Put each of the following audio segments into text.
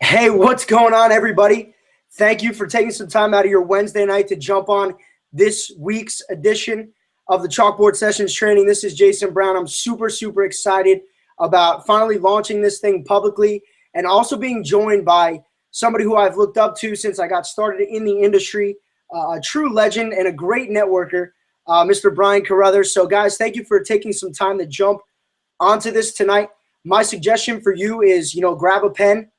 Hey, what's going on, everybody? Thank you for taking some time out of your Wednesday night to jump on this week's edition of the Chalkboard Sessions training. This is Jason Brown. I'm super excited about finally launching this thing publicly and also being joined by somebody who I've looked up to since I got started in the industry, a true legend and a great networker, Mr. Brian Carruthers. So, guys, thank you for taking some time to jump onto this tonight. My suggestion for you is, grab a pen,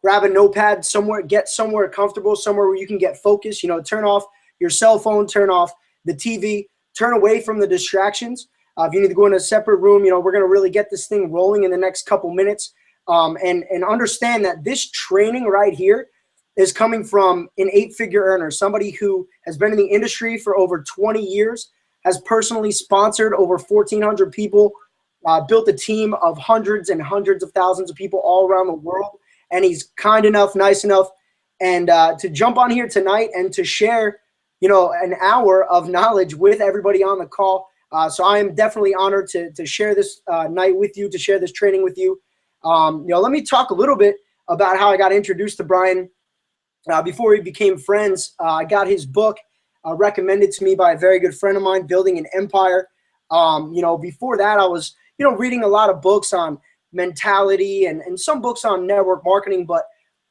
grab a notepad somewhere, get somewhere comfortable, somewhere where you can get focused, turn off your cell phone, turn off the TV, turn away from the distractions. If you need to go in a separate room, we're going to really get this thing rolling in the next couple minutes. And understand that this training right here is coming from an 8-figure earner, somebody who has been in the industry for over 20 years, has personally sponsored over 1,400 people, built a team of hundreds and hundreds of thousands of people all around the world. And he's kind enough, nice enough, and to jump on here tonight and to share, an hour of knowledge with everybody on the call. So I am definitely honored to share this night with you, to share this training with you. Let me talk a little bit about how I got introduced to Brian. Before we became friends, I got his book recommended to me by a very good friend of mine, Building an Empire. Before that, I was, reading a lot of books on mentality and some books on network marketing, but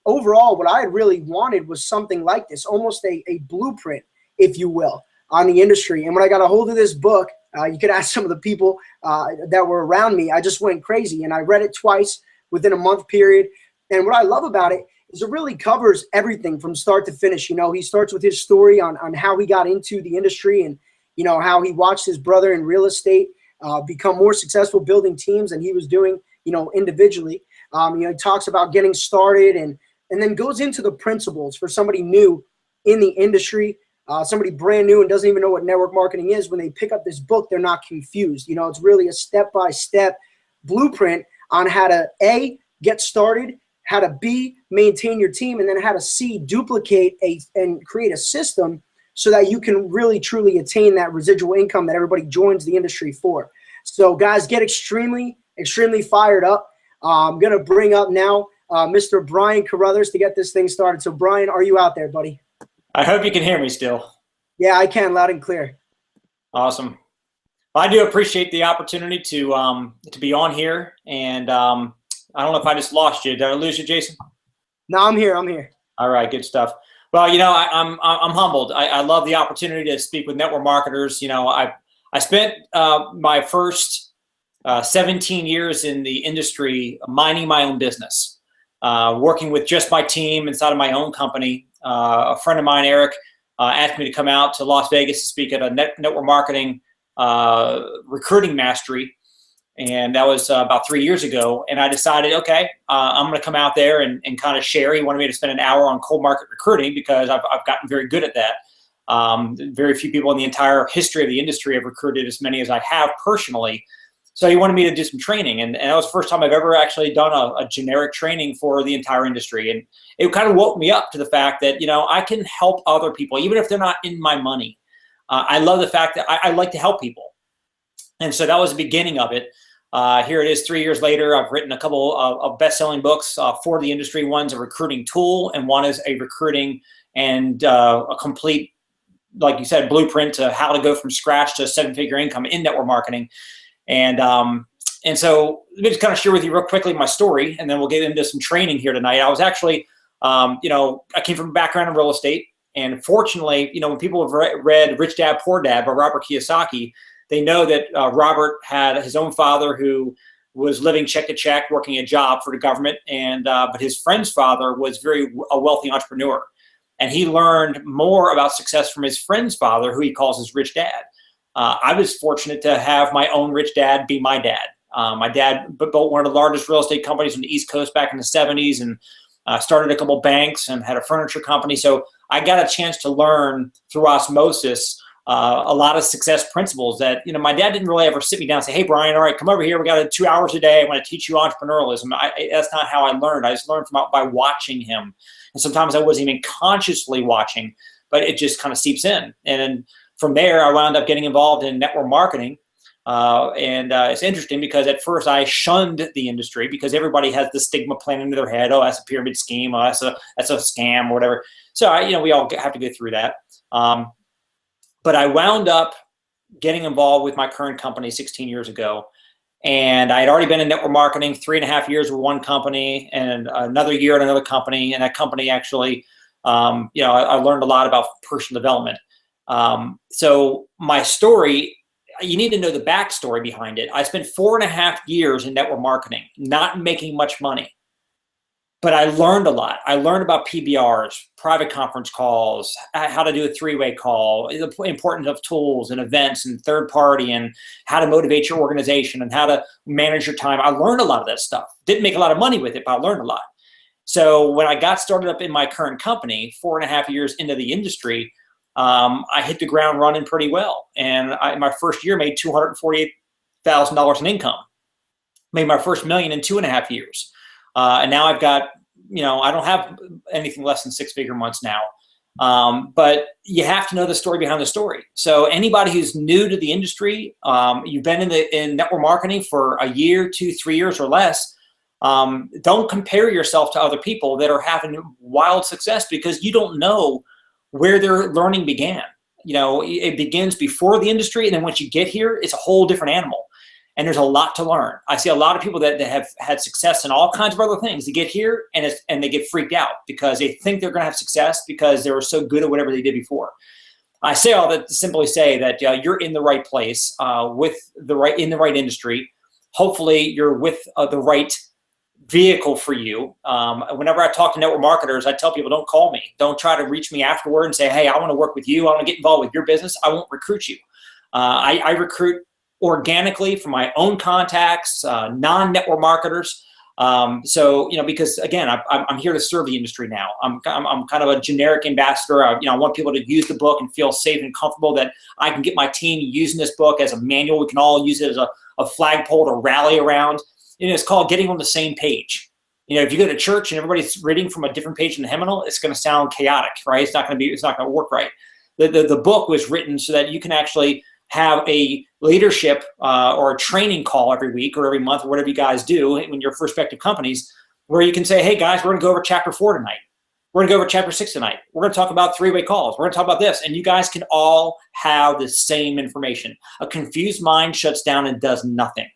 overall what I had really wanted was something like this, almost a blueprint, if you will, on the industry. And when I got a hold of this book, you could ask some of the people that were around me, I just went crazy, and I read it twice within a month period. And what I love about it is it really covers everything from start to finish. He starts with his story on how he got into the industry and how he watched his brother in real estate become more successful building teams than he was doing individually. He talks about getting started and then goes into the principles for somebody new in the industry, somebody brand new and doesn't even know what network marketing is. When they pick up this book, they're not confused. It's really a step-by-step blueprint on how to A, get started, how to B, maintain your team, and then how to C, duplicate and create a system so that you can really truly attain that residual income that everybody joins the industry for. So guys, get extremely fired up. I'm going to bring up now Mr. Brian Carruthers to get this thing started. So Brian, are you out there, buddy? I hope you can hear me still. Yeah, I can, loud and clear. Awesome. Well, I do appreciate the opportunity to be on here, and I don't know if I just lost you. Did I lose you, Jason? No, I'm here. All right, good stuff. Well, I'm humbled. I love the opportunity to speak with network marketers. I spent my first 17 years in the industry minding my own business, working with just my team inside of my own company. A friend of mine, Eric, asked me to come out to Las Vegas to speak at a network marketing recruiting mastery. And that was about 3 years ago. And I decided, okay, I'm going to come out there and kind of share. He wanted me to spend an hour on cold market recruiting because I've gotten very good at that. Very few people in the entire history of the industry have recruited as many as I have personally. So he wanted me to do some training. And that was the first time I've ever actually done a generic training for the entire industry. And it kind of woke me up to the fact that, I can help other people, even if they're not in my money. I love the fact that I like to help people. And so that was the beginning of it. Here it is 3 years later. I've written a couple of best-selling books for the industry. One's a recruiting tool, and one is a recruiting and a complete, like you said, blueprint to how to go from scratch to a 7-figure income in network marketing. And so let me just kind of share with you real quickly my story, and then we'll get into some training here tonight. I was actually, I came from a background in real estate, and fortunately, when people have read Rich Dad, Poor Dad by Robert Kiyosaki, they know that Robert had his own father who was living check to check, working a job for the government, and but his friend's father was a wealthy entrepreneur, and he learned more about success from his friend's father, who he calls his rich dad. I was fortunate to have my own rich dad be my dad. My dad built one of the largest real estate companies on the East Coast back in the 70s, and started a couple banks and had a furniture company. So I got a chance to learn through osmosis a lot of success principles that, my dad didn't really ever sit me down and say, hey, Brian, all right, come over here. We got 2 hours a day. I want to teach you entrepreneurialism. That's not how I learned. I just learned by watching him. And sometimes I wasn't even consciously watching, but it just kind of seeps in. And then from there, I wound up getting involved in network marketing. And it's interesting because at first I shunned the industry because everybody has the stigma planted into their head. Oh, that's a pyramid scheme. Oh, that's a scam or whatever. So, we all have to go through that. But I wound up getting involved with my current company 16 years ago. And I had already been in network marketing 3.5 years with one company and another year at another company. And that company actually, I learned a lot about personal development. So my story, you need to know the backstory behind it. I spent 4.5 years in network marketing, not making much money, but I learned a lot. I learned about PBRs, private conference calls, how to do a 3-way call, the importance of tools and events and third party, and how to motivate your organization and how to manage your time. I learned a lot of that stuff. Didn't make a lot of money with it, but I learned a lot. So when I got started up in my current company, 4.5 years into the industry, I hit the ground running pretty well. And my first year made $248,000 in income. Made my first $1 million in 2.5 years. And now I've got, I don't have anything less than 6-figure months now. But you have to know the story behind the story. So anybody who's new to the industry, you've been in network marketing for a year, 2, 3 years or less, don't compare yourself to other people that are having wild success because you don't know where their learning began. It begins before the industry, and then once you get here, it's a whole different animal. And there's a lot to learn. I see a lot of people that have had success in all kinds of other things. They get here and they get freaked out because they think they're going to have success because they were so good at whatever they did before. I say all that to simply say that you're in the right place in the right industry. Hopefully, you're with the right vehicle for you. Whenever I talk to network marketers, I tell people, don't call me. Don't try to reach me afterward and say, hey, I want to work with you. I want to get involved with your business. I won't recruit you. I recruit organically from my own contacts, non-network marketers. Because again, I'm here to serve the industry now. I'm kind of a generic ambassador. I want people to use the book and feel safe and comfortable that I can get my team using this book as a manual. We can all use it as a flagpole to rally around. It's called getting on the same page. If you go to church and everybody's reading from a different page in the hymnal, it's going to sound chaotic, right? It's not going to work right. The book was written so that you can actually have a leadership or a training call every week or every month or whatever you guys do when you're respective companies, where you can say, hey guys, we're going to go over chapter 4 tonight. We're going to go over chapter 6 tonight. We're going to talk about 3-way calls. We're going to talk about this. And you guys can all have the same information. A confused mind shuts down and does nothing.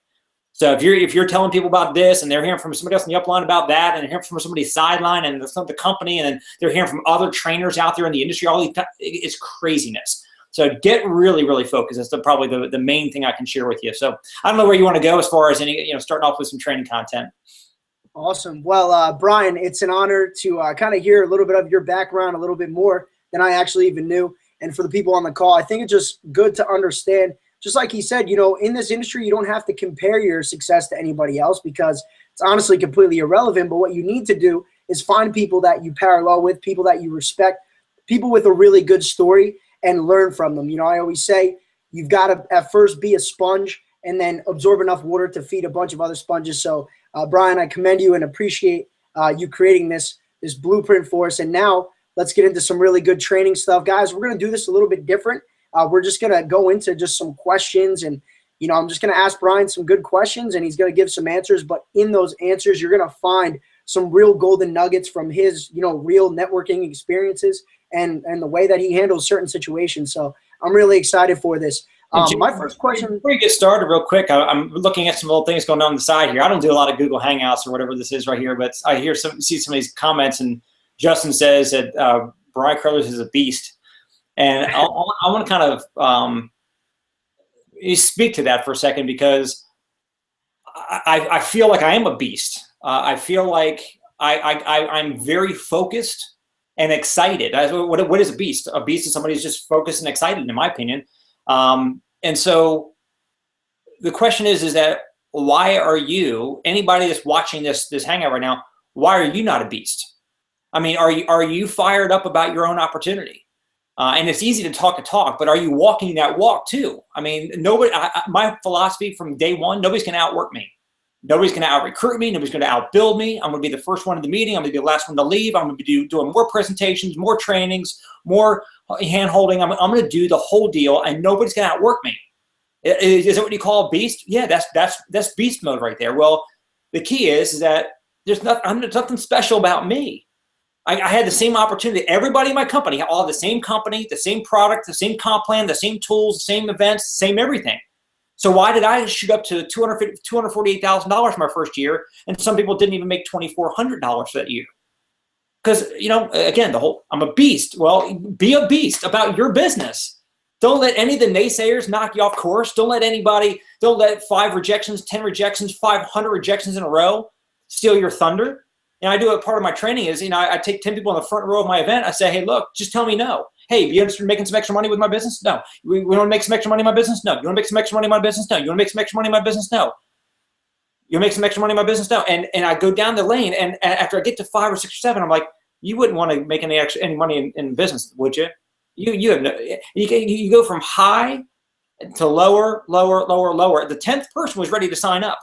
So if you're telling people about this and they're hearing from somebody else in the upline about that, and they're hearing from somebody's sideline and the company, and then they're hearing from other trainers out there in the industry, it's craziness. So get really, really focused. That's probably the main thing I can share with you. So I don't know where you want to go as far as starting off with some training content. Awesome. Well, Brian, it's an honor to kind of hear a little bit of your background, a little bit more than I actually even knew. And for the people on the call, I think it's just good to understand, just like he said, in this industry, you don't have to compare your success to anybody else because it's honestly completely irrelevant. But what you need to do is find people that you parallel with, people that you respect, people with a really good story, and learn from them. I always say you've got to at first be a sponge and then absorb enough water to feed a bunch of other sponges. So, Brian, I commend you and appreciate you creating this blueprint for us. And now let's get into some really good training stuff. Guys, we're going to do this a little bit different. We're just going to go into just some questions. And, I'm just going to ask Brian some good questions, and he's going to give some answers. But in those answers, you're going to find some real golden nuggets from his, real networking experiences and the way that he handles certain situations. So I'm really excited for this. My first question. Before you get started real quick, I'm looking at some little things going on the side here. I don't do a lot of Google Hangouts or whatever this is right here, but I see some of these comments, and Justin says that Brian Carruthers is a beast. And I want to kind of speak to that for a second because I feel like I am a beast. I feel like I'm very focused and excited. What is a beast? A beast is somebody who's just focused and excited, in my opinion. And so the question is that why are you, anybody that's watching this hangout right now, why are you not a beast? I mean, are you fired up about your own opportunity? And it's easy to talk, but are you walking that walk too? I mean, my philosophy from day one, nobody's going to outwork me. Nobody's going to out-recruit me. Nobody's going to outbuild me. I'm going to be the first one in the meeting. I'm going to be the last one to leave. I'm going to be doing more presentations, more trainings, more hand-holding. I'm going to do the whole deal, and nobody's going to outwork me. Is it what you call a beast? Yeah, that's beast mode right there. Well, the key is that there's nothing special about me. I had the same opportunity. Everybody in my company, all the same company, the same product, the same comp plan, the same tools, the same events, same everything. So why did I shoot up to $248,000 my first year, and some people didn't even make $2,400 for that year? Because, again, I'm a beast. Well, be a beast about your business. Don't let any of the naysayers knock you off course. Don't let 5 rejections, 10 rejections, 500 rejections in a row steal your thunder. And I do a part of my training is, I take 10 people in the front row of my event. I say, hey, look, just tell me no. Hey, you interested in making some extra money with my business? No. We want to make some extra money in my business? No. You want to make some extra money in my business? No. You want to make some extra money in my business? No. You want to make some extra money in my business? No. And I go down the lane, and after I get to 5 or 6 or 7, I'm like, you wouldn't want to make any money in business, would you? You have no. You go from high to lower. The 10th person was ready to sign up.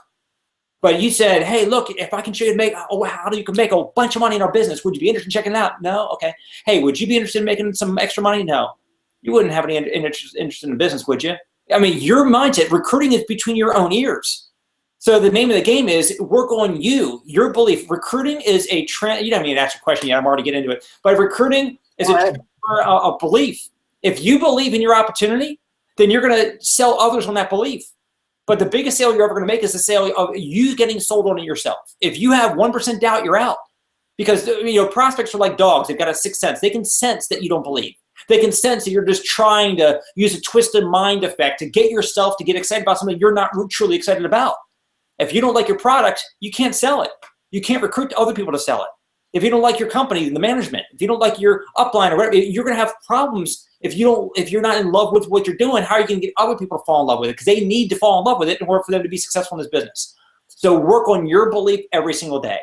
But you said, hey, look, if I can show you how you can make a bunch of money in our business, would you be interested in checking it out? No? Okay. Hey, would you be interested in making some extra money? No. You wouldn't have any interest in the business, would you? I mean, your mindset, recruiting is between your own ears. So the name of the game is work on you, your belief. Recruiting is a trend. You don't need to ask a question yet. I'm already getting into it. But recruiting is a belief. If you believe in your opportunity, then you're going to sell others on that belief. But the biggest sale you're ever going to make is the sale of you getting sold on it yourself. If you have 1% doubt, you're out. Because prospects are like dogs. They've got a sixth sense. They can sense that you don't believe. They can sense that you're just trying to use a twisted mind effect to get yourself to get excited about something you're not truly excited about. If you don't like your product, you can't sell it. You can't recruit other people to sell it. If you don't like your company, the management, if you don't like your upline or whatever, you're going to have problems. If you're not in love with what you're doing, how are you going to get other people to fall in love with it? Because they need to fall in love with it in order for them to be successful in this business. So work on your belief every single day.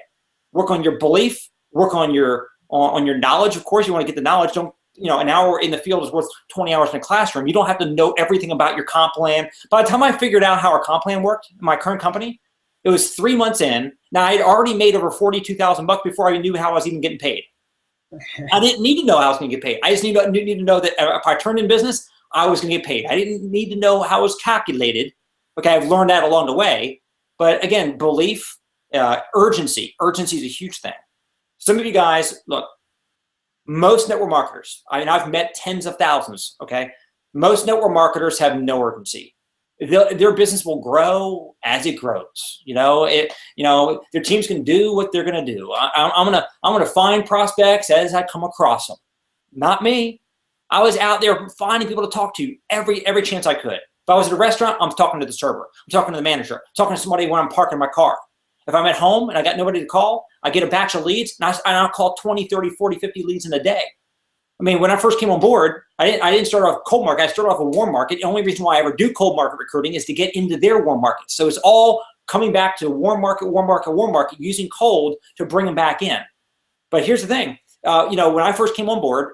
Work on your belief. Work on your knowledge. Of course, you want to get the knowledge. Don't an hour in the field is worth 20 hours in a classroom. You don't have to know everything about your comp plan. By the time I figured out how our comp plan worked in my current company, it was 3 months in. Now I had already made over $42,000 before I knew how I was even getting paid. I didn't need to know how I was going to get paid. I just need to know that if I turned in business, I was going to get paid. I didn't need to know how it was calculated. Okay, I've learned that along the way. But again, belief, urgency. Urgency is a huge thing. Some of you guys, look, most network marketers, I've met tens of thousands, okay? Most network marketers have no urgency. Their business will grow as it grows. Their teams can do what they're going to do. I'm gonna find prospects as I come across them. Not me. I was out there finding people to talk to every chance I could. If I was at a restaurant, I'm talking to the server. I'm talking to the manager. I'm talking to somebody when I'm parking my car. If I'm at home and I got nobody to call, I get a batch of leads, and I'll call 20, 30, 40, 50 leads in a day. I mean, when I first came on board, I didn't start off cold market. I started off a warm market. The only reason why I ever do cold market recruiting is to get into their warm market. So it's all coming back to warm market, using cold to bring them back in. But here's the thing. When I first came on board,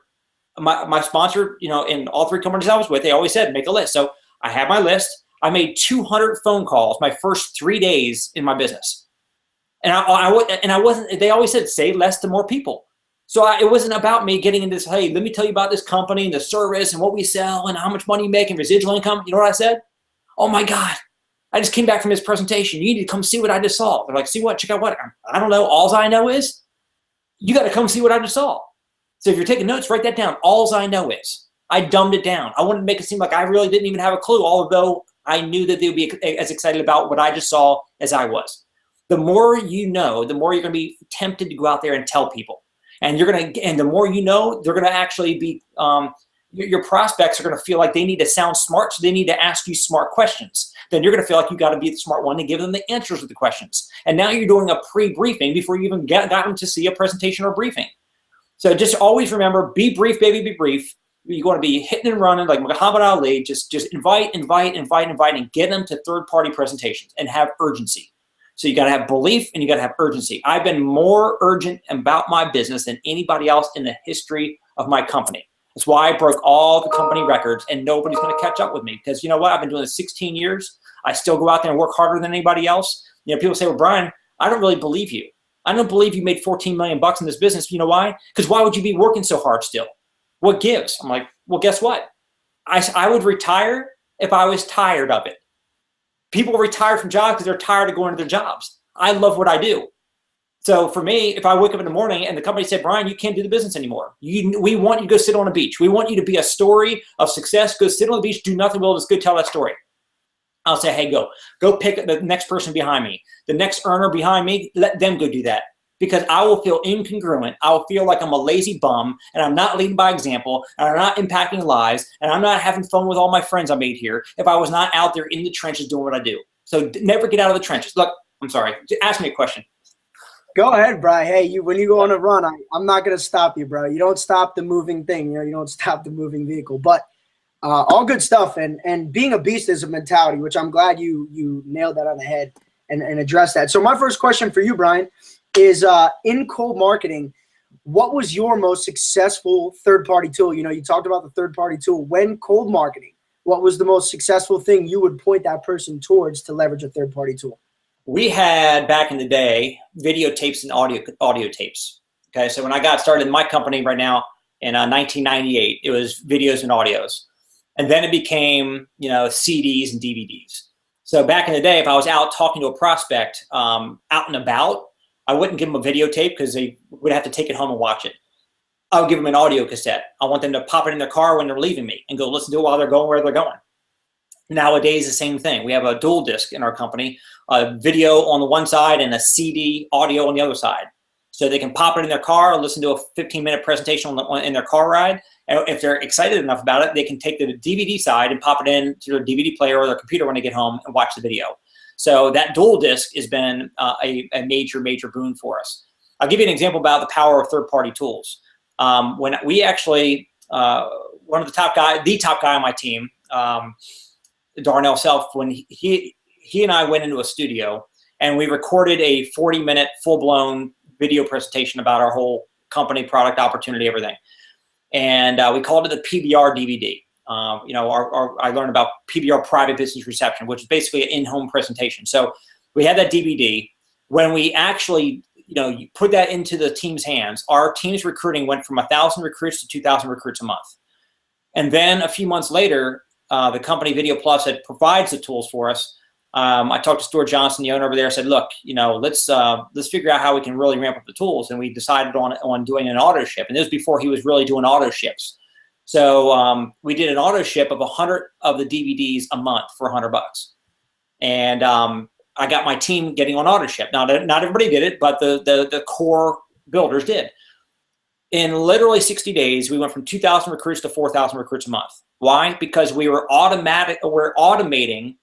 my sponsor, in all 3 companies I was with, they always said, make a list. So I had my list. I made 200 phone calls my first 3 days in my business. And I wasn't, they always said, say less to more people. So it wasn't about me getting into this, hey, let me tell you about this company and the service and what we sell and how much money you make and residual income. You know what I said? Oh my God, I just came back from his presentation. You need to come see what I just saw. They're like, see what? Check out what? I don't know. All I know is you got to come see what I just saw. So if you're taking notes, write that down. All I know is I dumbed it down. I wanted to make it seem like I really didn't even have a clue, although I knew that they would be as excited about what I just saw as I was. The more you know, the more you're going to be tempted to go out there and tell people. And the more you know, they're going to actually be, your prospects are going to feel like they need to sound smart, so they need to ask you smart questions. Then you're going to feel like you got to be the smart one and give them the answers to the questions. And now you're doing a pre-briefing before you even got them to see a presentation or briefing. So just always remember, be brief, baby, be brief. You're going to be hitting and running like Muhammad Ali. Just invite, and get them to third-party presentations and have urgency. So you got to have belief and you got to have urgency. I've been more urgent about my business than anybody else in the history of my company. That's why I broke all the company records, and nobody's going to catch up with me. Because you know what? I've been doing this 16 years. I still go out there and work harder than anybody else. People say, well, Brian, I don't really believe you. I don't believe you made $14 million in this business. You know why? Because why would you be working so hard still? What gives? I'm like, well, guess what? I would retire if I was tired of it. People retire from jobs because they're tired of going to their jobs. I love what I do. So for me, if I wake up in the morning and the company said, Brian, you can't do the business anymore. We want you to go sit on a beach. We want you to be a story of success. Go sit on the beach, do nothing. We'll just go tell that story. I'll say, hey, go pick the next person behind me, the next earner behind me. Let them go do that, because I will feel incongruent. I will feel like I'm a lazy bum, and I'm not leading by example, and I'm not impacting lives, and I'm not having fun with all my friends I made here if I was not out there in the trenches doing what I do. So never get out of the trenches. Look, I'm sorry. Ask me a question. Go ahead, Brian. Hey, when you go on a run, I'm not going to stop you, bro. You don't stop the moving thing. You don't stop the moving vehicle. But all good stuff. And being a beast is a mentality, which I'm glad you nailed that on the head and addressed that. So my first question for you, Brian, is in cold marketing, what was your most successful third-party tool? You talked about the third-party tool. When cold marketing, what was the most successful thing you would point that person towards to leverage a third-party tool? We had, back in the day, videotapes and audio tapes. Okay, so when I got started in my company right now in 1998, it was videos and audios. And then it became, CDs and DVDs. So back in the day, if I was out talking to a prospect out and about, I wouldn't give them a videotape because they would have to take it home and watch it. I would give them an audio cassette. I want them to pop it in their car when they're leaving me and go listen to it while they're going where they're going. Nowadays, the same thing. We have a dual disc in our company, a video on the one side and a CD audio on the other side. So they can pop it in their car or listen to a 15-minute presentation in their car ride. And if they're excited enough about it, they can take the DVD side and pop it into their DVD player or their computer when they get home and watch the video. So that dual disc has been a major, major boon for us. I'll give you an example about the power of third-party tools. When we actually, one of the top guy on my team, Darnell Self, when he and I went into a studio and we recorded a 40-minute full-blown video presentation about our whole company, product, opportunity, everything. And we called it the PBR DVD. I learned about PBR, private business reception, which is basically an in-home presentation. So we had that DVD. When we actually, you put that into the team's hands, our team's recruiting went from 1,000 recruits to 2,000 recruits a month. And then a few months later, the company Video Plus that provides the tools for us. I talked to Stuart Johnson, the owner over there, said, look, let's figure out how we can really ramp up the tools. And we decided on doing an auto ship. And this was before he was really doing auto ships. So we did an auto ship of 100 of the DVDs a month for $100. And I got my team getting on auto ship. Now, not everybody did it, but the core builders did. In literally 60 days, we went from 2,000 recruits to 4,000 recruits a month. Why? Because we were automating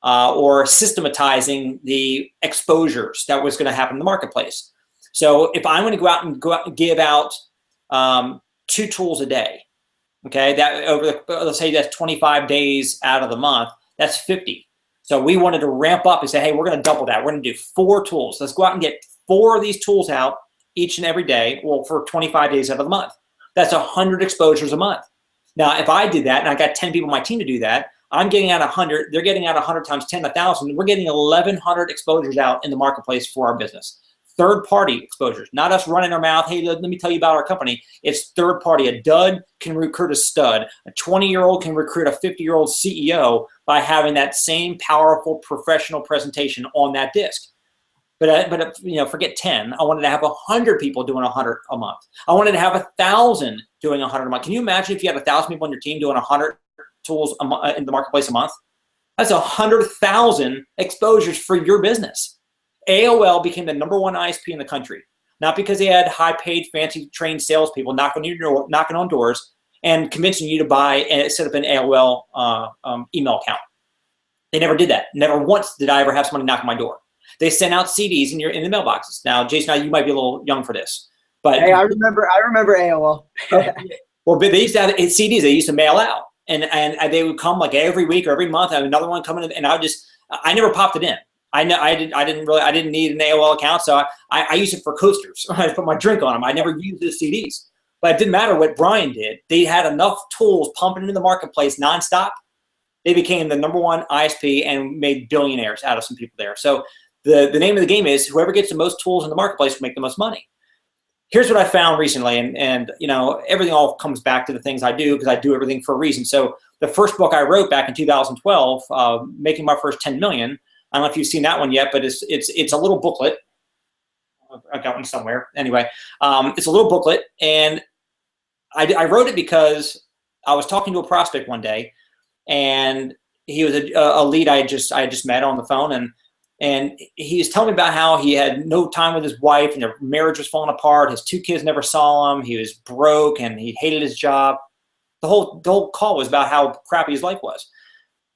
or systematizing the exposures that was going to happen in the marketplace. So if I'm going to go out and give out 2 tools a day, okay, that let's say that's 25 days out of the month, that's 50. So we wanted to ramp up and say, hey, we're going to double that. We're going to do 4 tools. Let's go out and get 4 of these tools out each and every day, well, for 25 days out of the month. That's 100 exposures a month. Now, if I did that and I got 10 people on my team to do that, I'm getting out 100. They're getting out 100 times 10, 1,000. We're getting 1,100 exposures out in the marketplace for our business. Third-party exposures, not us running our mouth. Hey, let me tell you about our company. It's third-party. A dud can recruit a stud. A 20-year-old can recruit a 50-year-old CEO by having that same powerful professional presentation on that disc. But forget 10. I wanted to have 100 people doing 100 a month. I wanted to have 1,000 doing 100 a month. Can you imagine if you had 1,000 people on your team doing 100 tools in the marketplace a month? That's 100,000 exposures for your business. AOL became the #1 ISP in the country, not because they had high-paid, fancy, trained salespeople knocking on doors and convincing you to buy and set up an AOL email account. They never did that. Never once did I ever have somebody knock on my door. They sent out CDs in the mailboxes. Now, Jason, you might be a little young for this, but hey, I remember AOL. Well, but they used to have CDs. They used to mail out, and they would come like every week or every month. I have another one coming in, and I never popped it in. I didn't need an AOL account, so I used it for coasters. I put my drink on them. I never used the CDs, but it didn't matter what Brian did. They had enough tools pumping into the marketplace nonstop. They became the #1 ISP and made billionaires out of some people there. So the name of the game is whoever gets the most tools in the marketplace will make the most money. here's what I found recently, and you know, everything all comes back to the things I do because I do everything for a reason. So the first book I wrote back in 2012, making my first 10 million. I don't know if you've seen that one yet, but it's a little booklet. I got one somewhere. Anyway, it's a little booklet, and I wrote it because I was talking to a prospect one day, and he was a lead I had just met on the phone, and he was telling me about how he had no time with his wife, and their marriage was falling apart. His 2 kids never saw him. He was broke, and he hated his job. The whole call was about how crappy his life was.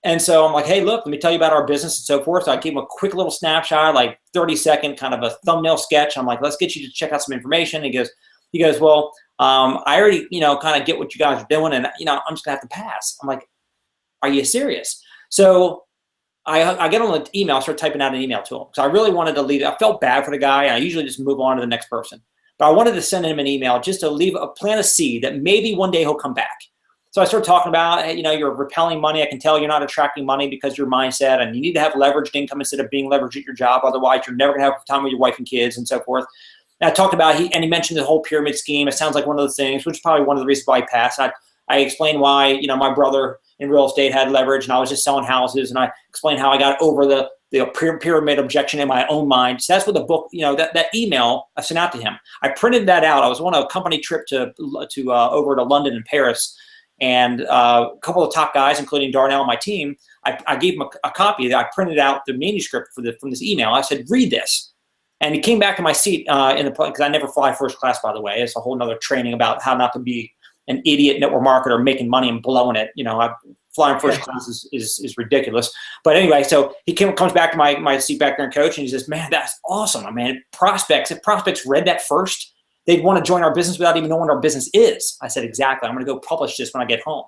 And so I'm like, hey, look, let me tell you about our business and so forth. So I gave him a quick little snapshot, like 30-second kind of a thumbnail sketch. I'm like, let's get you to check out some information. He goes, well, I already, you know, kind of get what you guys are doing, and you know, I'm just gonna have to pass. I'm like, are you serious? So I get on the email, I start typing out an email to him because I really wanted to leave. I felt bad for the guy. I usually just move on to the next person, but I wanted to send him an email just to plant a seed that maybe one day he'll come back. So I started talking about, hey, you know, you're repelling money. I can tell you're not attracting money because your mindset, and you need to have leveraged income instead of being leveraged at your job. Otherwise, you're never going to have time with your wife and kids and so forth. And I talked about, he mentioned the whole pyramid scheme. It sounds like one of those things, which is probably one of the reasons why I passed. I explained why, you know, my brother in real estate had leverage, and I was just selling houses. And I explained how I got over the pyramid objection in my own mind. So that's what the book, you know, that email I sent out to him. I printed that out. I was on a company trip to over to London and Paris. And a couple of top guys, including Darnell and my team, I gave him a copy that I printed out the manuscript from this email. I said, read this. And he came back to my seat in the plane, because I never fly first class, by the way. It's a whole nother training about how not to be an idiot network marketer making money and blowing it. You know, flying first class is ridiculous. But anyway, so he comes back to my seat back there and coach, and he says, man, that's awesome. I mean, if prospects read that first, they'd want to join our business without even knowing what our business is. I said, exactly. I'm going to go publish this when I get home.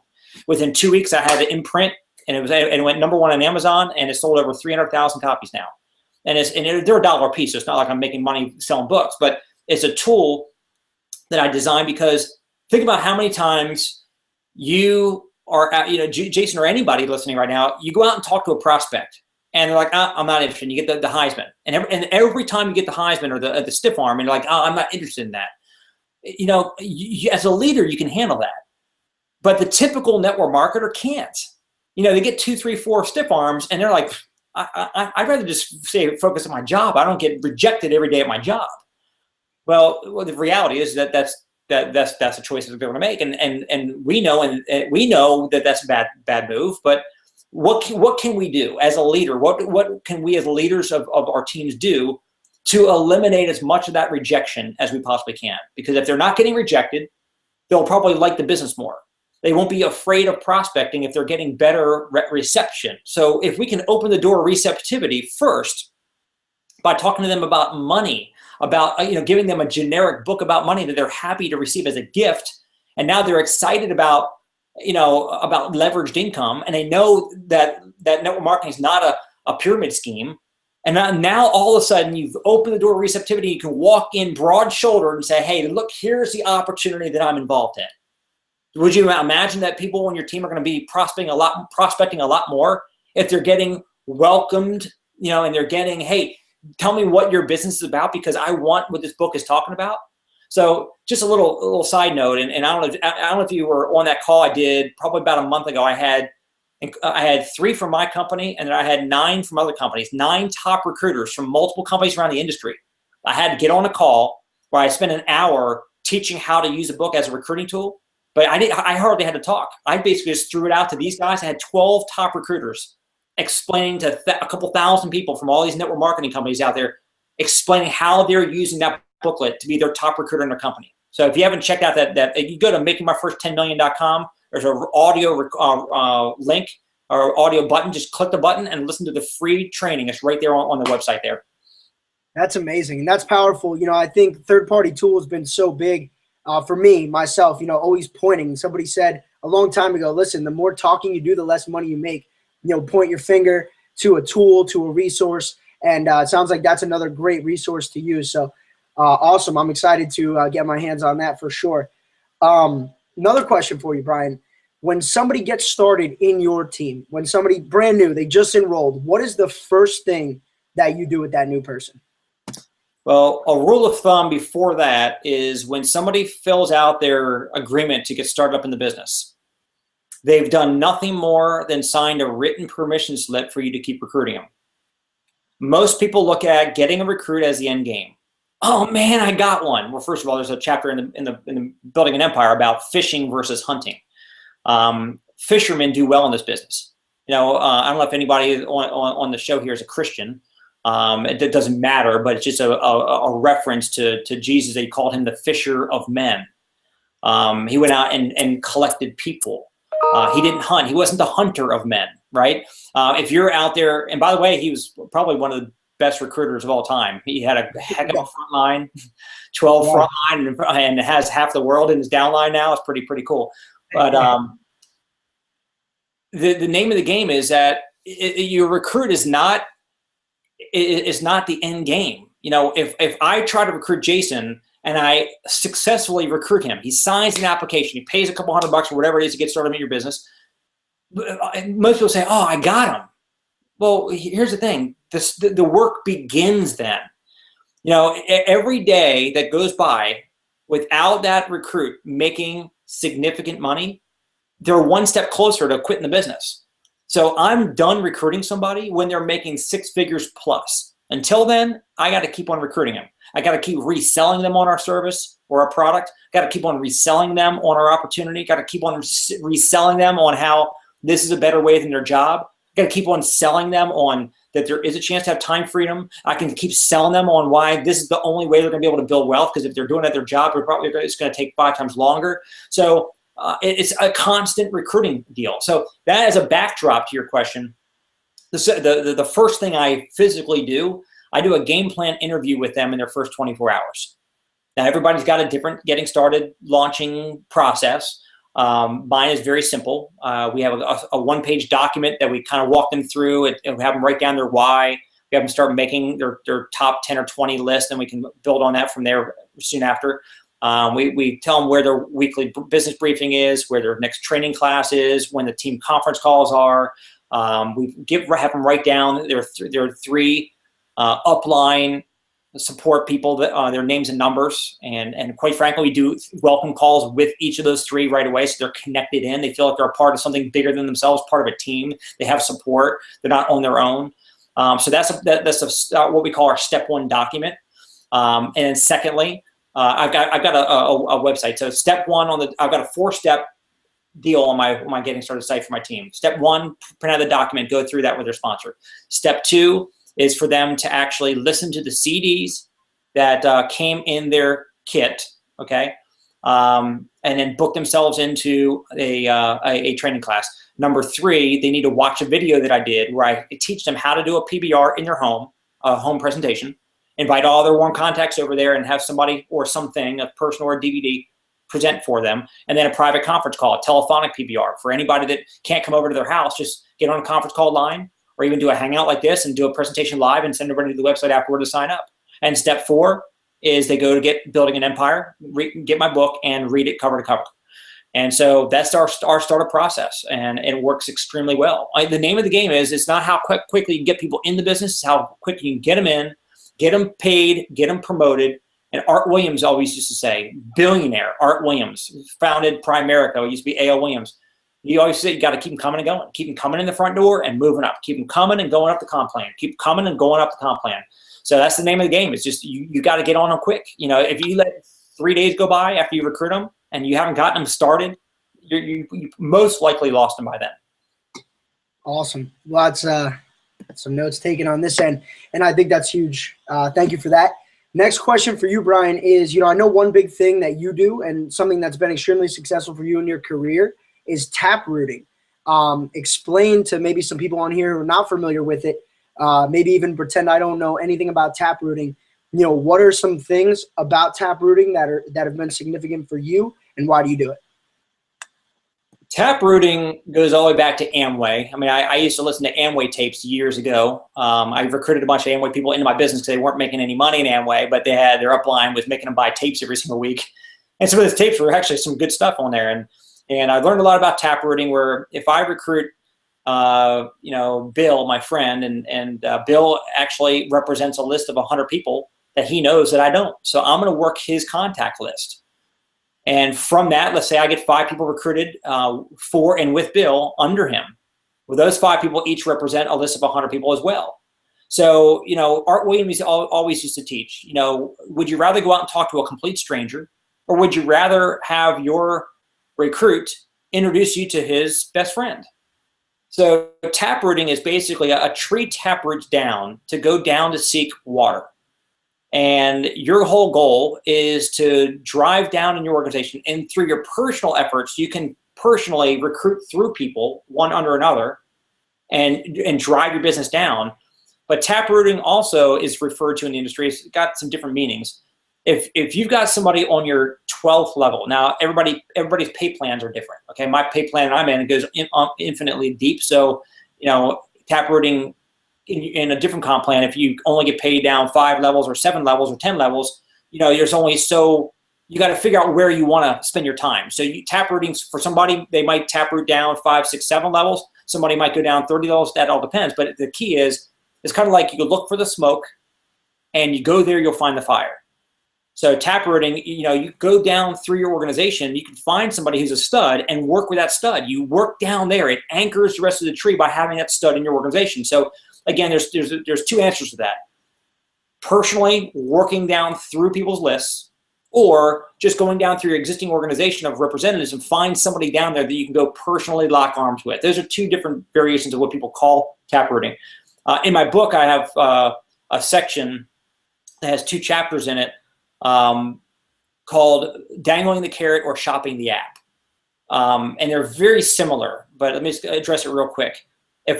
Within 2 weeks, I had it in print, and it went #1 on Amazon, and it sold over 300,000 copies now. And they're $1 a piece, so it's not like I'm making money selling books, but it's a tool that I designed because think about how many times you are at, you know, Jason or anybody listening right now, you go out and talk to a prospect, and they're like, I'm not interested. And you get the Heisman. And every time you get the Heisman or the stiff arm, and you're like, I'm not interested in that. You know, as a leader, you can handle that. But the typical network marketer can't. You know, they get 2, 3, 4 stiff arms, and they're like, I'd rather just focus on my job. I don't get rejected every day at my job. Well, the reality is that's a choice that they're going to make. And we know that that's a bad move, but what can we do as a leader? What can we as leaders of our teams do to eliminate as much of that rejection as we possibly can? Because if they're not getting rejected, they'll probably like the business more. They won't be afraid of prospecting if they're getting better reception. So if we can open the door of receptivity first by talking to them about money, about giving them a generic book about money that they're happy to receive as a gift, and now they're excited about leveraged income, and they know that network marketing is not a pyramid scheme. And now all of a sudden you've opened the door of receptivity. You can walk in broad shouldered and say, hey, look, here's the opportunity that I'm involved in. Would you imagine that people on your team are going to be prospecting a lot more if they're getting welcomed, and they're getting, hey, tell me what your business is about because I want what this book is talking about. So just a little side note, and I don't know if you were on that call I did probably about a month ago. I had 3 from my company, and then I had 9 from other companies, 9 top recruiters from multiple companies around the industry. I had to get on a call where I spent an hour teaching how to use a book as a recruiting tool, but I hardly had to talk. I basically just threw it out to these guys. I had 12 top recruiters explaining to a couple thousand people from all these network marketing companies out there, explaining how they're using that booklet to be their top recruiter in their company. So if you haven't checked out that you go to makingmyfirst10million.com. There's an audio link or audio button. Just click the button and listen to the free training. It's right there on the website there. That's amazing. And that's powerful. I think third-party tool has been so big for me, myself, always pointing. Somebody said a long time ago, listen, the more talking you do, the less money you make. Point your finger to a tool, to a resource. And it sounds like that's another great resource to use. So awesome. I'm excited to get my hands on that for sure. Another question for you, Brian. When somebody gets started in your team, when somebody brand new, they just enrolled, what is the first thing that you do with that new person? Well, a rule of thumb before that is when somebody fills out their agreement to get started up in the business, they've done nothing more than signed a written permission slip for you to keep recruiting them. Most people look at getting a recruit as the end game. Oh man, I got one. Well, first of all, there's a chapter in the Building an Empire about fishing versus hunting. Fishermen do well in this business. I don't know if anybody on the show here is a Christian. It doesn't matter, but it's just a reference to Jesus. They called him the fisher of men. He went out and collected people. He didn't hunt. He wasn't the hunter of men, right? If you're out there, and by the way, he was probably one of the best recruiters of all time. He had a heck of a front line, 12 front line, and has half the world in his downline now. It's pretty cool. But the name of the game is that your recruit is not the end game. If I try to recruit Jason and I successfully recruit him, he signs an application, he pays a couple $100 or whatever it is to get started in your business. Most people say, "Oh, I got him." Well, here's the thing: the work begins then. Every day that goes by without that recruit making significant money, they're one step closer to quitting the business. So I'm done recruiting somebody when they're making 6 figures plus. Until then, I got to keep on recruiting them. I got to keep reselling them on our service or our product. Got to keep on reselling them on our opportunity. Got to keep on reselling them on how this is a better way than their job. Got to keep on selling them on that there is a chance to have time freedom. I can keep selling them on why this is the only way they're going to be able to build wealth, because if they're doing it at their job, it's going to take 5 times longer. So it's a constant recruiting deal. So that is a backdrop to your question. The first thing I physically do, I do a game plan interview with them in their first 24 hours. Now, everybody's got a different getting started launching process. Mine is very simple. We have a one-page document that we kind of walk them through and we have them write down their why. We have them start making their top 10 or 20 list, and we can build on that from there soon after. We tell them where their weekly business briefing is, where their next training class is, when the team conference calls are. We have them write down their 3 upline support people, their names and numbers. And quite frankly, we do welcome calls with each of those 3 right away. So they're connected in. They feel like they're a part of something bigger than themselves, part of a team. They have support. They're not on their own. So that's what we call our step 1 document. And then secondly, I've got a website. So step 1 I've got a 4-step deal on my getting started site for my team. Step 1, print out the document, go through that with their sponsor. Step 2 is for them to actually listen to the CDs that came in their kit, okay, and then book themselves into a training class. Number 3, they need to watch a video that I did where I teach them how to do a PBR in their home, a home presentation, invite all their warm contacts over there and have somebody or something, a person or a DVD, present for them, and then a private conference call, a telephonic PBR. For anybody that can't come over to their house, just get on a conference call line, or even do a hangout like this and do a presentation live and send everybody to the website afterward to sign up. And step 4 is they go to get Building an Empire, get my book, and read it cover to cover. And so that's our startup process, and it works extremely well. The name of the game is, it's not how quickly you can get people in the business, it's how quick you can get them in, get them paid, get them promoted. And Art Williams always used to say, billionaire Art Williams, founded Primerica, used to be A.L. Williams. He always said, you got to keep them coming and going. Keep them coming in the front door and moving up. Keep them coming and going up the comp plan. Keep coming and going up the comp plan. So that's the name of the game. It's just you got to get on them quick. If you let 3 days go by after you recruit them and you haven't gotten them started, you most likely lost them by then. Awesome. Well, that's some notes taken on this end, and I think that's huge. Thank you for that. Next question for you, Brian, is, I know one big thing that you do and something that's been extremely successful for you in your career is tap rooting. Explain to maybe some people on here who are not familiar with it, maybe even pretend I don't know anything about tap rooting. What are some things about tap rooting that have been significant for you, and why do you do it? Tap rooting goes all the way back to Amway. I mean, I used to listen to Amway tapes years ago. I recruited a bunch of Amway people into my business because they weren't making any money in Amway, but they had their upline was making them buy tapes every single week. And some of those tapes were actually some good stuff on there. And I learned a lot about tap rooting, where if I recruit, Bill, my friend, and Bill actually represents a list of 100 people, that he knows that I don't. So I'm going to work his contact list. And from that, let's say I get 5 people recruited for and with Bill under him. Well, those 5 people each represent a list of 100 people as well. So, you know, Art Williams always used to teach, you know, would you rather go out and talk to a complete stranger, or would you rather have your recruit introduce you to his best friend? So taprooting is basically a tree taproots down to go down to seek water. And your whole goal is to drive down in your organization, and through your personal efforts, you can personally recruit through people one under another and drive your business down. But taprooting also is referred to in the industry. It's got some different meanings. If you've got somebody on your 12th level, now everybody's pay plans are different. Okay, my pay plan I'm in, it goes infinitely deep. So, you know, taprooting in a different comp plan, if you only get paid down 5 levels or 7 levels or 10 levels, you know, there's only so you got to figure out where you want to spend your time. So taprooting for somebody, they might taproot down 5, 6, 7 levels. Somebody might go down 30 levels. That all depends. But the key is, it's kind of like you look for the smoke, and you go there, you'll find the fire. So taprooting, you know, you go down through your organization, you can find somebody who's a stud and work with that stud. You work down there. It anchors the rest of the tree by having that stud in your organization. So again, there's 2 answers to that. Personally working down through people's lists, or just going down through your existing organization of representatives and find somebody down there that you can go personally lock arms with. Those are 2 different variations of what people call taprooting. In my book, I have a section that has 2 chapters in it called Dangling the Carrot or Shopping the App. And they're very similar, but let me just address it real quick. If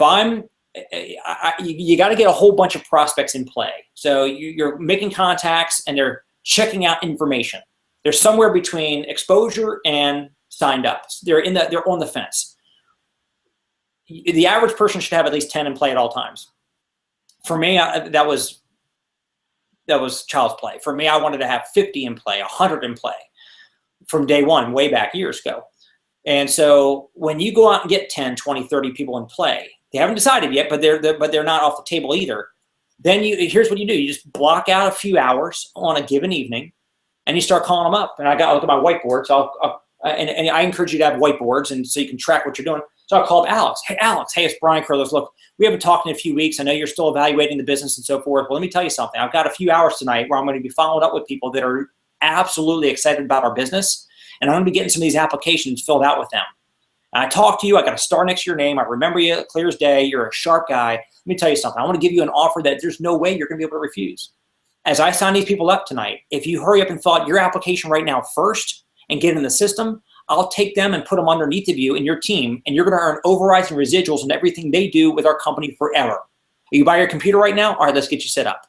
you got to get a whole bunch of prospects in play. So you're making contacts and they're checking out information. They're somewhere between exposure and signed up. They're on the fence. The average person should have at least 10 in play at all times. For me, that was child's play. For me, I wanted to have 50 in play, 100 in play from day one, way back years ago. And so when you go out and get 10, 20, 30 people in play, they haven't decided yet, but they're not off the table either. Then here's what you do. You just block out a few hours on a given evening, and you start calling them up. And I look at my whiteboard, so and I encourage you to have whiteboards, and so you can track what you're doing. So I called Alex. Hey, Alex. Hey, it's Brian Carruthers. Look, we haven't talked in a few weeks. I know you're still evaluating the business and so forth. Well, let me tell you something. I've got a few hours tonight where I'm going to be following up with people that are absolutely excited about our business, and I'm going to be getting some of these applications filled out with them. And I talked to you. I got a star next to your name. I remember you clear as day. You're a sharp guy. Let me tell you something. I want to give you an offer that there's no way you're going to be able to refuse. As I sign these people up tonight, if you hurry up and fill out your application right now first and get in the system, I'll take them and put them underneath of you and your team, and you're going to earn overrides and residuals on everything they do with our company forever. Are you by your computer right now? All right, let's get you set up.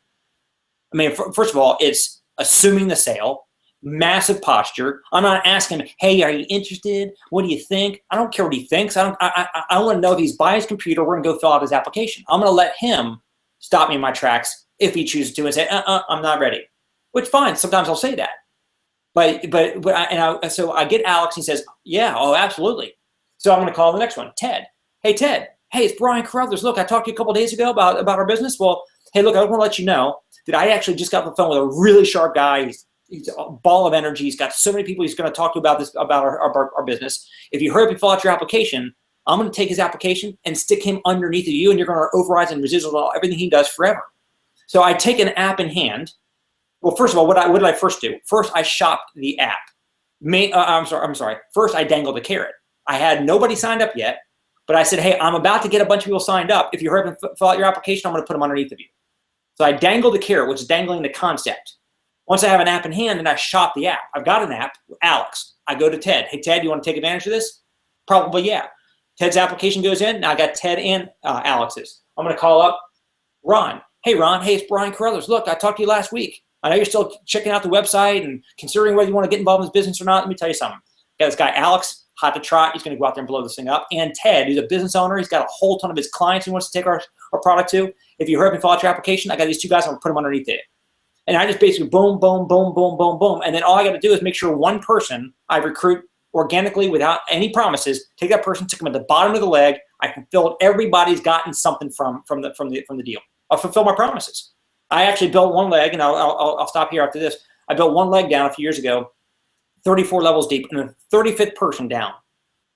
I mean, first of all, it's assuming the sale, massive posture. I'm not asking him, hey, are you interested? What do you think? I don't care what he thinks. I want to know if he's by his computer, we're going to go fill out his application. I'm going to let him stop me in my tracks if he chooses to and say, I'm not ready. Which, fine, sometimes I'll say that. So I get Alex, he says, yeah, oh, absolutely. So I'm going to call the next one, Ted. Hey, Ted. Hey, it's Brian Carruthers. Look, I talked to you a couple of days ago about our business. Well, hey, look, I want to let you know that I actually just got on the phone with a really sharp guy. He's a ball of energy. He's got so many people he's going to talk to about our business. If you hurry up and fill out your application, I'm going to take his application and stick him underneath of you, and you're going to override and residual everything he does forever. So I take an app in hand. Well, first of all, what did I first do? First, I shopped the app. I'm sorry. First, I dangled the carrot. I had nobody signed up yet, but I said, hey, I'm about to get a bunch of people signed up. If you hurry up and fill out your application, I'm going to put them underneath of you. So I dangled the carrot, which is dangling the concept. Once I have an app in hand, then I shop the app. I've got an app, Alex. I go to Ted. Hey, Ted, you want to take advantage of this? Probably, yeah. Ted's application goes in. Now I got Ted and Alex's. I'm going to call up Ron. Hey, Ron. Hey, it's Brian Carruthers. Look, I talked to you last week. I know you're still checking out the website and considering whether you want to get involved in this business or not. Let me tell you something. Got this guy, Alex, hot to trot. He's going to go out there and blow this thing up. And Ted, who's a business owner. He's got a whole ton of his clients he wants to take our product to. If you hurry up and fill out your application, I got these 2 guys. I'm going to put them underneath it. And I just basically boom, boom, boom, boom, boom, boom. And then all I got to do is make sure one person I recruit organically without any promises, take that person, stick them at the bottom of the leg. I fulfilled everybody's gotten something from the deal. I'll fulfill my promises. I actually built one leg, and I'll stop here after this. I built one leg down a few years ago, 34 levels deep, and the 35th person down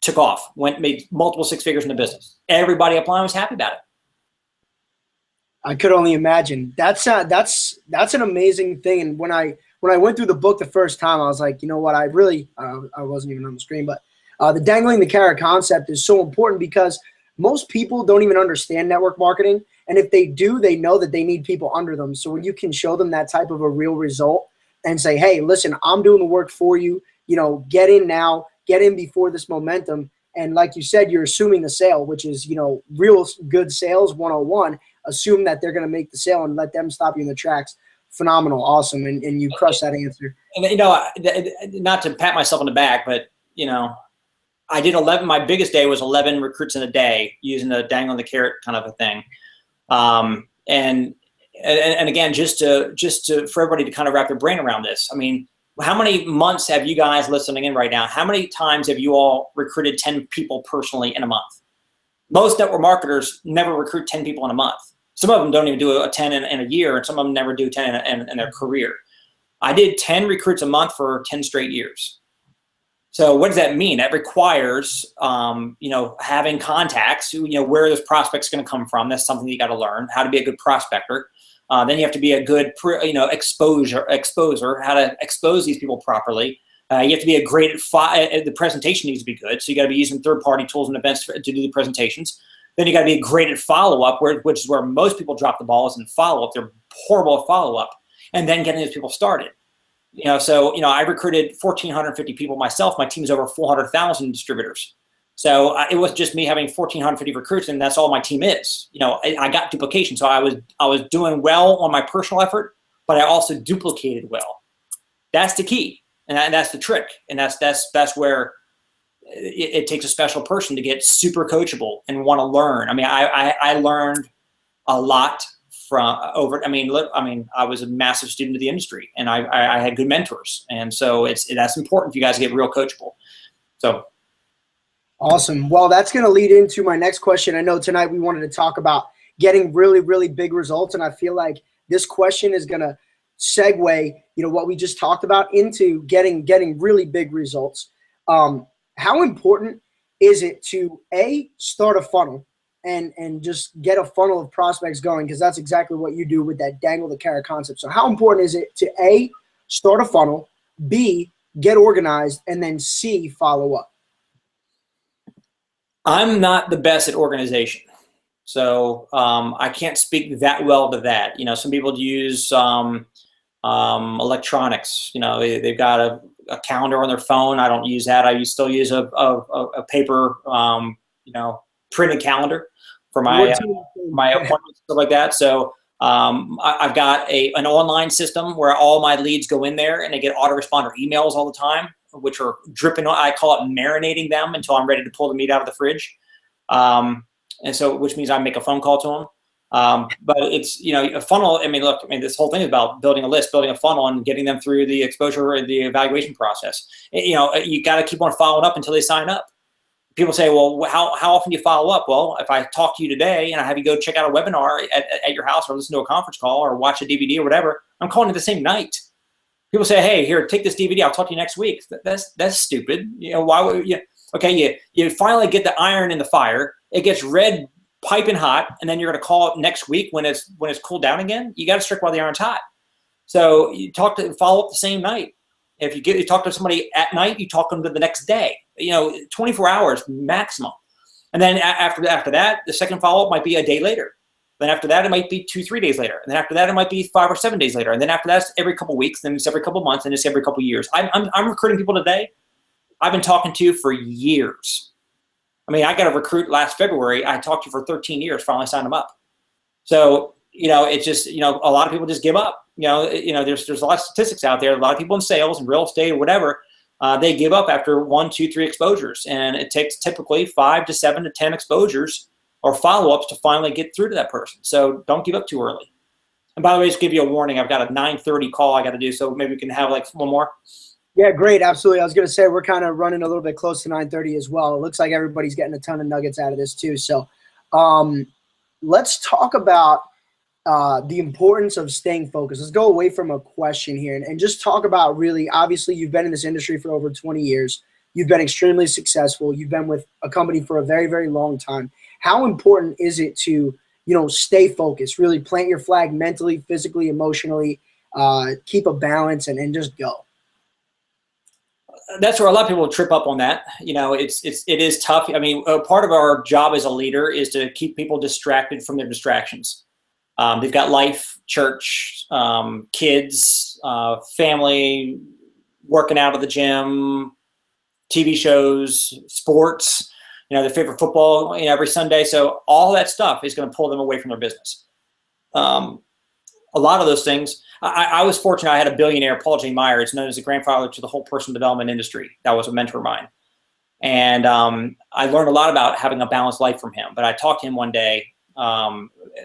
took off, made multiple six figures in the business. Everybody applying was happy about it. I could only imagine. That's an amazing thing. And when I went through the book the first time, I was like, you know what? I wasn't even on the screen, but the dangling the carrot concept is so important because most people don't even understand network marketing. And if they do, they know that they need people under them. So when you can show them that type of a real result and say, hey, listen, I'm doing the work for you, get in now, get in before this momentum. And like you said, you're assuming the sale, which is, real good sales 101. Assume that they're going to make the sale and let them stop you in the tracks. Phenomenal. Awesome. And you crushed that answer. And, not to pat myself on the back, but, I did 11. My biggest day was 11 recruits in a day using the dangle on the carrot kind of a thing. And again, just to for everybody to kind of wrap their brain around this. I mean, how many months have you guys listening in right now? How many times have you all recruited 10 people personally in a month? Most network marketers never recruit 10 people in a month. Some of them don't even do a 10 in a year, and some of them never do 10 in their career. I did 10 recruits a month for 10 straight years. So what does that mean? That requires, having contacts, where this prospect's going to come from. That's something you got to learn, how to be a good prospector. Then you have to be a good, exposer, how to expose these people properly. You have to be a great the presentation needs to be good. So you got to be using third-party tools and events to do the presentations. Then you got to be great at follow-up, which is where most people drop the ball, is in follow-up. They're horrible at follow-up. And then getting these people started. I recruited 1,450 people myself. My team's over 400,000 distributors. So it wasn't just me having 1,450 recruits, and that's all my team is. I got duplication. So I was doing well on my personal effort, but I also duplicated well. That's the key, and that's the trick. And that's where it takes a special person to get super coachable and want to learn. I mean, I learned a lot I was a massive student of the industry, and I had good mentors. And so that's important for you guys to get real coachable. So. Awesome. Well, that's going to lead into my next question. I know tonight we wanted to talk about getting really, really big results. And I feel like this question is going to segue, what we just talked about into getting really big results. How important is it to start a funnel and just get a funnel of prospects going? Because that's exactly what you do with that dangle the carrot concept. So how important is it to start a funnel, B, get organized, and then C, follow up? I'm not the best at organization, so I can't speak that well to that. Some people use electronics. They've got a calendar on their phone. I don't use that. I still use a paper, printed calendar for my appointments, stuff like that. So I've got an online system where all my leads go in there, and they get autoresponder emails all the time, which are dripping. I call it marinating them until I'm ready to pull the meat out of the fridge. And so, which means I make a phone call to them. But it's, a funnel. This whole thing is about building a list, building a funnel, and getting them through the exposure and the evaluation process. You got to keep on following up until they sign up. People say, well, how often do you follow up? Well, if I talk to you today and I have you go check out a webinar at your house, or listen to a conference call, or watch a DVD or whatever, I'm calling it the same night. People say, hey, here, take this DVD. I'll talk to you next week. That's stupid. Why would you? Okay, you finally get the iron in the fire. It gets red piping hot, and then you're going to call it next week when it's cooled down again. You got to strike while the iron's hot. So you follow up the same night. If you talk to somebody at night, you talk to them the next day. 24 hours maximum. And then after that, the second follow-up might be a day later. Then after that, it might be 2-3 days later. And then after that, it might be 5 or 7 days later. And then after that, it's every couple of weeks. Then it's every couple of months. And it's every couple of years. I'm recruiting people today I've been talking to for years. I got a recruit last February. I talked to for 13 years, finally signed him up. So, it's just, a lot of people just give up. There's a lot of statistics out there. A lot of people in sales and real estate or whatever, they give up after 1, 2, 3 exposures. And it takes typically 5 to 7 to 10 exposures or follow-ups to finally get through to that person. So don't give up too early. And by the way, just give you a warning. I've got a 9:30 call I got to do, so maybe we can have one more. Yeah, great. Absolutely. I was going to say we're kind of running a little bit close to 9:30 as well. It looks like everybody's getting a ton of nuggets out of this too. So let's talk about the importance of staying focused. Let's go away from a question here and just talk about really, obviously, you've been in this industry for over 20 years. You've been extremely successful. You've been with a company for a very, very long time. How important is it to, stay focused, really plant your flag mentally, physically, emotionally, keep a balance and just go? That's where a lot of people trip up on that. It is tough. I mean, part of our job as a leader is to keep people distracted from their distractions. They've got life, church, kids, family, working out at the gym, TV shows, sports, their favorite football, every Sunday. So all that stuff is going to pull them away from their business. A lot of those things. I was fortunate. I had a billionaire, Paul J. Meyer. It's known as the grandfather to the whole personal development industry. That was a mentor of mine. And I learned a lot about having a balanced life from him. But I talked to him one day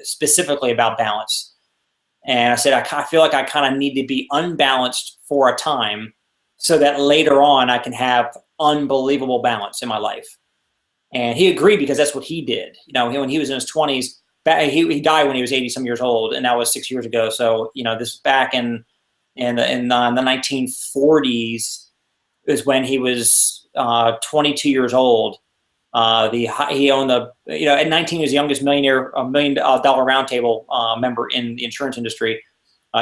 specifically about balance. And I said, I feel like I kind of need to be unbalanced for a time so that later on I can have unbelievable balance in my life. And he agreed because that's what he did. When he was in his 20s, he died when he was 80 some years old, and that was 6 years ago. So this was back in the 1940s is when he was 22 years old. He owned at 19 he was the youngest millionaire, $1 million roundtable member in the insurance industry.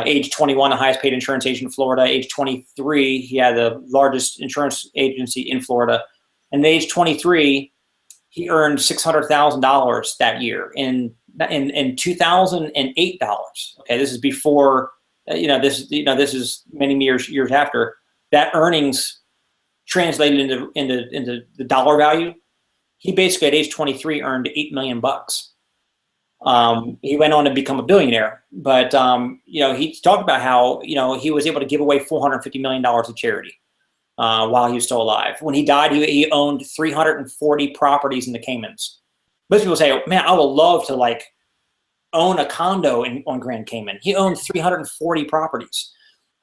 Age 21, the highest paid insurance agent in Florida. Age 23, he had the largest insurance agency in Florida. And at age 23, he earned $600,000 that year in 2008 dollars. Okay, this is before this is many years after that. Earnings translated into the dollar value. He basically at age 23 earned $8 million. He went on to become a billionaire, but he talked about how he was able to give away $450 million to charity while he was still alive. When he died, he owned 340 properties in the Caymans. Most people say, man, I would love to own a condo on Grand Cayman. He owned 340 properties.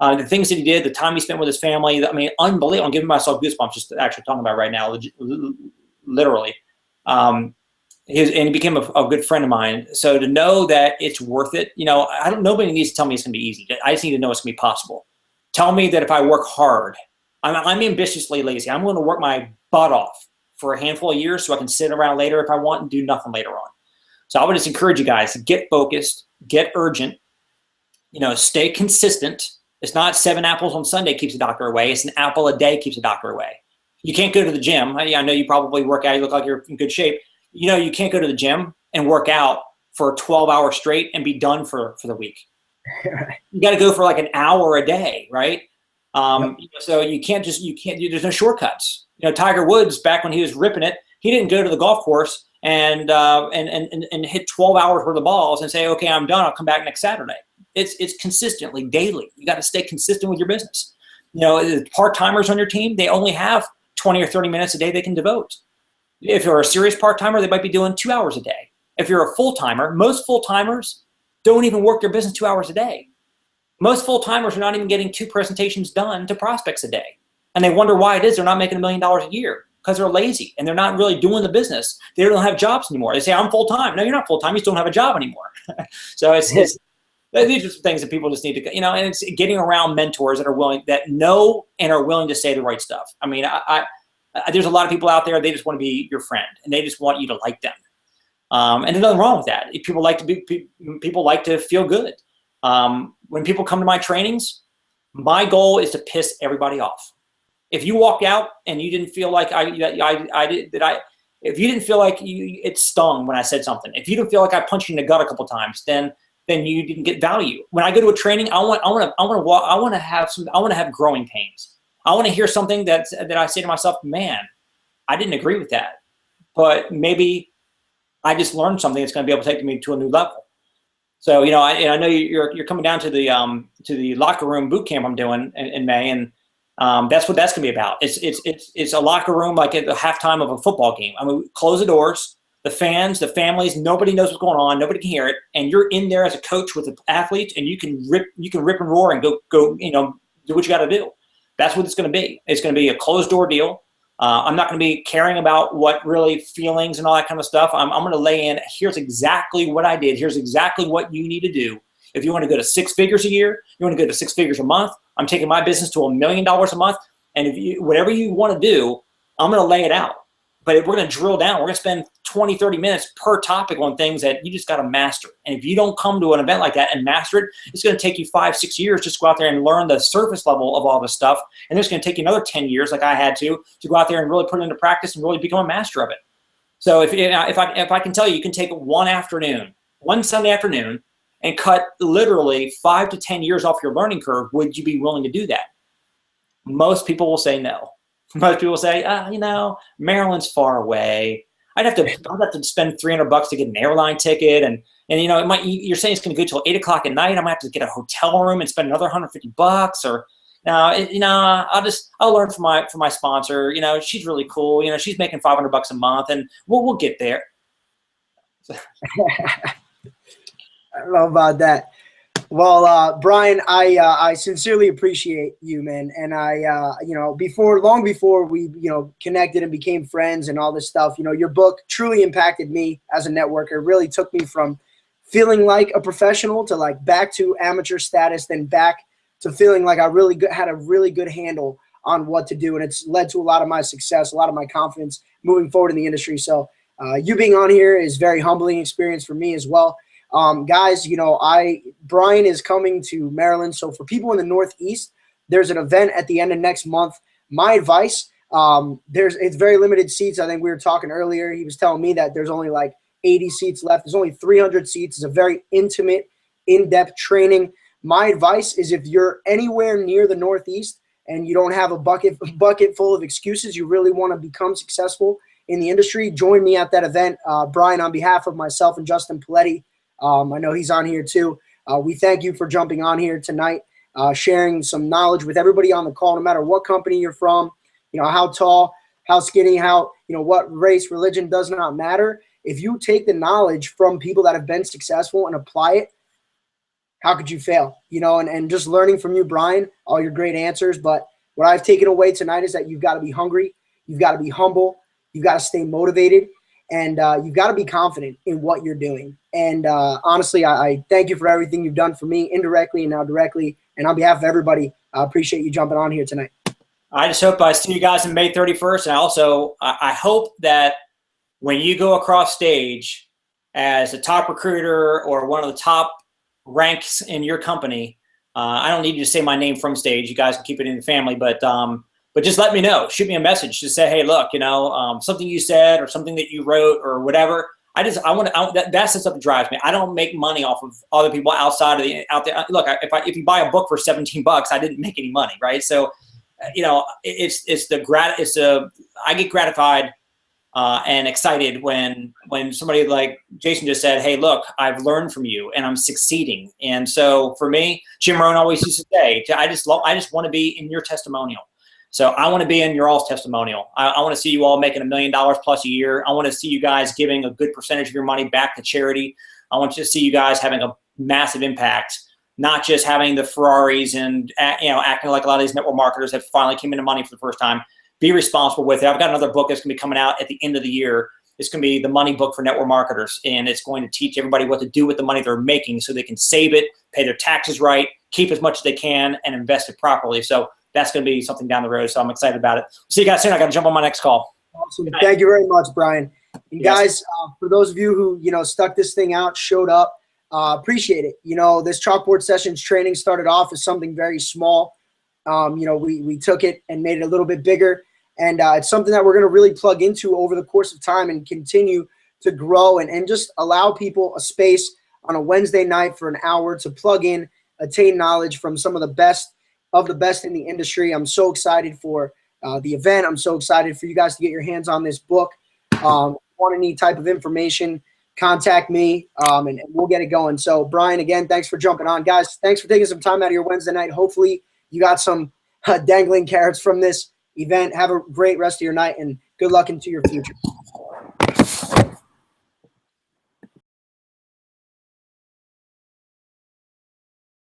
The things that he did, the time he spent with his family, I mean, unbelievable. I'm giving myself goosebumps just actually talking about it right now, literally. And he became a good friend of mine. So to know that it's worth it, nobody needs to tell me it's going to be easy. I just need to know it's going to be possible. Tell me that if I work hard, I'm ambitiously lazy. I'm going to work my butt off for a handful of years so I can sit around later if I want and do nothing later on. So I would just encourage you guys to get focused, get urgent, stay consistent. It's not 7 apples on Sunday keeps the doctor away. It's an apple a day keeps the doctor away. You can't go to the gym. I know you probably work out. You look like you're in good shape. You can't go to the gym and work out for 12 hours straight and be done for the week. You got to go for like an hour a day, right? So there's no shortcuts. Tiger Woods, back when he was ripping it, he didn't go to the golf course and hit 12 hours worth of balls and say, okay, I'm done. I'll come back next Saturday. It's consistently daily. You got to stay consistent with your business. Part-timers on your team, they only have 20 or 30 minutes a day they can devote. If you're a serious part-timer, they might be doing 2 hours a day. If you're a full-timer, most full-timers don't even work their business 2 hours a day. Most full-timers are not even getting 2 presentations done to prospects a day. And they wonder why it is they're not making $1 million a year, because they're lazy and they're not really doing the business. They don't have jobs anymore. They say, I'm full-time. No, you're not full-time. You just don't have a job anymore. So these are some things that people just need to, and it's getting around mentors that know and are willing to say the right stuff. I mean, there's a lot of people out there, they just want to be your friend and they just want you to like them. And there's nothing wrong with that. People like to feel good. When people come to my trainings, my goal is to piss everybody off. If you walked out and you didn't feel like if you didn't feel like it stung when I said something, if you didn't feel like I punched you in the gut a couple times, then you didn't get value. When I go to a training, I want to have growing pains. I want to hear something that I say to myself, man, I didn't agree with that, but maybe I just learned something that's going to be able to take me to a new level. So, I know you're coming down to the locker room boot camp I'm doing in May, and that's what that's going to be about. It's a locker room like at the halftime of a football game. I mean, close the doors, the fans, the families, nobody knows what's going on, nobody can hear it, and you're in there as a coach with the athletes, and you can rip and roar and go do what you got to do. That's what it's going to be. It's going to be a closed door deal. I'm not going to be caring about what really feelings and all that kind of stuff. I'm going to lay in, here's exactly what I did. Here's exactly what you need to do. If you want to go to 6 figures a year, you want to go to 6 figures a month, I'm taking my business to $1 million a month. And if you, whatever you want to do, I'm going to lay it out. But if we're going to drill down, we're going to spend 20, 30 minutes per topic on things that you just got to master. And if you don't come to an event like that and master it, it's going to take you 5, 6 years just to go out there and learn the surface level of all this stuff. And then it's going to take you another 10 years, like I had to go out there and really put it into practice and really become a master of it. So if I can tell you, you can take one afternoon, one Sunday afternoon, and cut literally 5 to 10 years off your learning curve, would you be willing to do that? Most people will say no. Most people say, you know, Maryland's far away. I'd have to spend $300 to get an airline ticket, and you know, you're saying it's going to go till 8 o'clock at night. I might have to get a hotel room and spend another $150, or you know, I'll learn from my sponsor. You know, she's really cool. You know, she's making $500 a month, and we'll get there. I don't know about that. Well, Brian, I sincerely appreciate you, man. And you know, long before we, you know, connected and became friends and all this stuff, you know, your book truly impacted me as a networker. It really took me from feeling like a professional to like back to amateur status, then back to feeling like I really had a really good handle on what to do. And it's led to a lot of my success, a lot of my confidence moving forward in the industry. So you being on here is a very humbling experience for me as well. Guys, you know, Brian is coming to Maryland. So for people in the Northeast, there's an event at the end of next month. My advice, it's very limited seats. I think we were talking earlier. He was telling me that there's only like 80 seats left. There's only 300 seats. It's a very intimate, in-depth training. My advice is if you're anywhere near the Northeast and you don't have a bucket full of excuses, you really want to become successful in the industry, join me at that event. Brian, on behalf of myself and Justin Paletti, I know he's on here too. We thank you for jumping on here tonight, sharing some knowledge with everybody on the call, no matter what company you're from, you know, how tall, how skinny, how, you know, what race, religion, does not matter. If you take the knowledge from people that have been successful and apply it, how could you fail? You know, and just learning from you, Brian, all your great answers. But what I've taken away tonight is that you've got to be hungry. You've got to be humble. You've got to stay motivated. And you've got to be confident in what you're doing. And honestly, I thank you for everything you've done for me indirectly and now directly. And on behalf of everybody, I appreciate you jumping on here tonight. I just hope I see you guys on May 31st. And also, I hope that when you go across stage as a top recruiter or one of the top ranks in your company, I don't need you to say my name from stage. You guys can keep it in the family, but just let me know. Shoot me a message to say, hey, look, you know, something you said or something that you wrote or whatever. That's the stuff that drives me. I don't make money off of other people out there. Look, if you buy a book for $17, I didn't make any money, right? So, you know, I get gratified and excited when somebody like Jason just said, hey, look, I've learned from you and I'm succeeding. And so for me, Jim Rohn always used to say, I just want to be in your testimonial. So I want to be in your all's testimonial. I want to see you all making $1 million plus a year. I want to see you guys giving a good percentage of your money back to charity. I want to see you guys having a massive impact, not just having the Ferraris and, you know, acting like a lot of these network marketers that finally came into money for the first time. Be responsible with it. I've got another book that's going to be coming out at the end of the year. It's going to be the money book for network marketers, and it's going to teach everybody what to do with the money they're making so they can save it, pay their taxes right, keep as much as they can, and invest it properly. So that's going to be something down the road. So I'm excited about it. See you guys soon. I got to jump on my next call. Awesome. Thank you very much, Brian. And guys, for those of you who, you know, stuck this thing out, showed up, appreciate it. You know, this Chalkboard Sessions training started off as something very small. You know, we took it and made it a little bit bigger. And it's something that we're going to really plug into over the course of time and continue to grow and just allow people a space on a Wednesday night for an hour to plug in, attain knowledge from some of the best in the industry. I'm so excited for the event. I'm so excited for you guys to get your hands on this book. Want any type of information, contact me, and we'll get it going. So, Brian, again, thanks for jumping on. Guys, thanks for taking some time out of your Wednesday night. Hopefully you got some dangling carrots from this event. Have a great rest of your night, and good luck into your future.